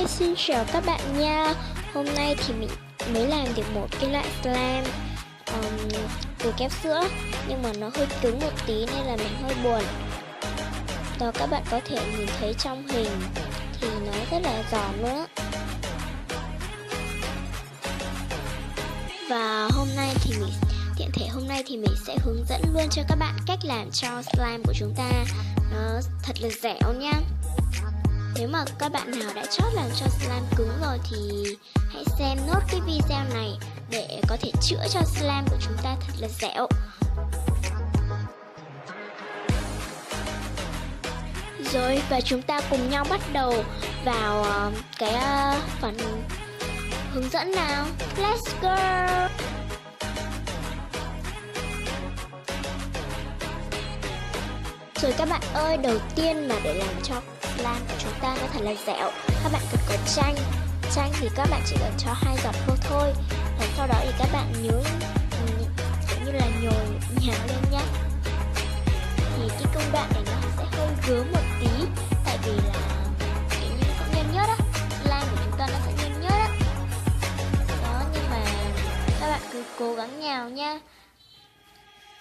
Xin chào các bạn nha. Hôm nay thì mình mới làm được một cái loại slime từ kép sữa, nhưng mà nó hơi cứng một tí nên là mình hơi buồn. Đó, các bạn có thể nhìn thấy trong hình thì nó rất là giòn luôn á. Và hôm nay thì mình sẽ hướng dẫn luôn cho các bạn cách làm cho slime của chúng ta nó thật là dẻo nha. Nếu mà các bạn nào đã chót làm cho slime cứng rồi thì hãy xem nốt cái video này để có thể chữa cho slime của chúng ta thật là dẻo. Rồi, và chúng ta cùng nhau bắt đầu vào cái phần hướng dẫn nào. Let's go! Rồi các bạn ơi, đầu tiên mà để làm cho slime của chúng ta nó thật là dẻo, các bạn cần có chanh. Chanh thì các bạn chỉ cần cho 2 giọt vô thôi. Và sau đó thì các bạn nhớ kiểu như là nhồi nhào lên nhé. Thì cái công đoạn này nó sẽ hơi gớm một tí, tại vì là kiểu như nó cũng nhơn nhớt á, slime của chúng ta nó sẽ nhơn nhớt á. Đó, nhưng mà các bạn cứ cố gắng nhào nha.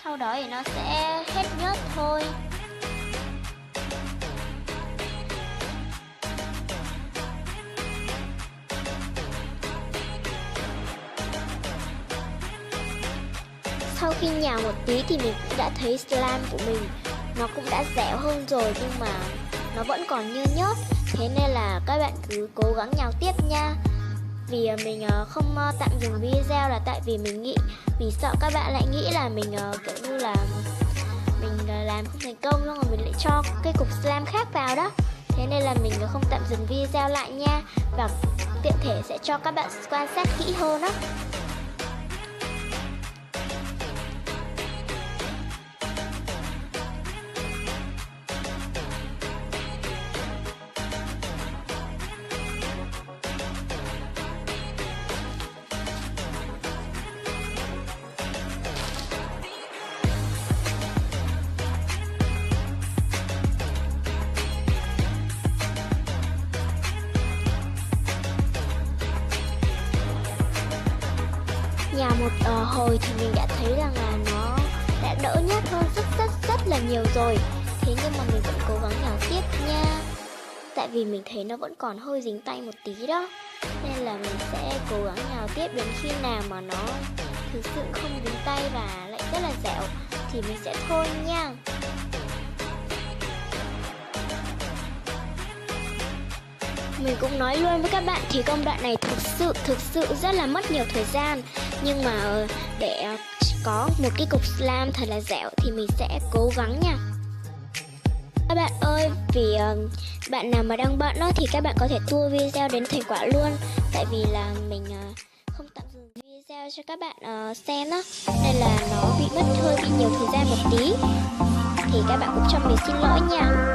Sau đó thì nó sẽ hết nhớt thôi. Sau khi nhào một tí thì mình cũng đã thấy slime của mình nó cũng đã dẻo hơn rồi, nhưng mà nó vẫn còn nhơn nhớt. Thế nên là các bạn cứ cố gắng nhào tiếp nha. Vì mình không tạm dừng video là tại vì mình sợ các bạn lại nghĩ là mình kiểu như là mình làm không thành công, xong rồi mình lại cho cái cục slime khác vào đó. Thế nên là mình không tạm dừng video lại nha. Và tiện thể sẽ cho các bạn quan sát kỹ hơn đó. Nhào một hồi thì mình đã thấy rằng là nó đã đỡ nhớt hơn rất là nhiều rồi. Thế nhưng mà mình vẫn cố gắng nhào tiếp nha, tại vì mình thấy nó vẫn còn hơi dính tay một tí đó. Nên là mình sẽ cố gắng nhào tiếp đến khi nào mà nó thực sự không dính tay và lại rất là dẻo thì mình sẽ thôi nha. Mình cũng nói luôn với các bạn thì công đoạn này thực sự rất là mất nhiều thời gian. Nhưng mà để có một cái cục slime thật là dẻo thì mình sẽ cố gắng nha. Các bạn ơi, vì bạn nào mà đang bận đó thì các bạn có thể tua video đến thành quả luôn. Tại vì là mình không tạm dừng video cho các bạn xem đó, nên là nó bị nhiều thời gian một tí. Thì các bạn cũng cho mình xin lỗi nha.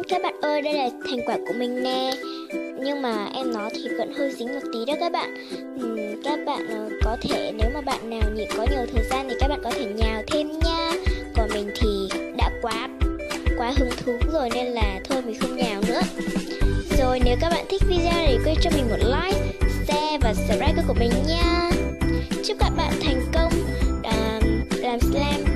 Các bạn ơi, đây là thành quả của mình nè. Nhưng mà em nó thì vẫn hơi dính một tí đó các bạn. Các bạn có thể, nếu mà bạn nào có nhiều thời gian thì các bạn có thể nhào thêm nha. Còn mình thì đã quá hứng thú rồi nên là thôi mình không nhào nữa. Rồi, nếu các bạn thích video này thì quên cho mình một like, share và subscribe kênh của mình nha. Chúc các bạn thành công làm slime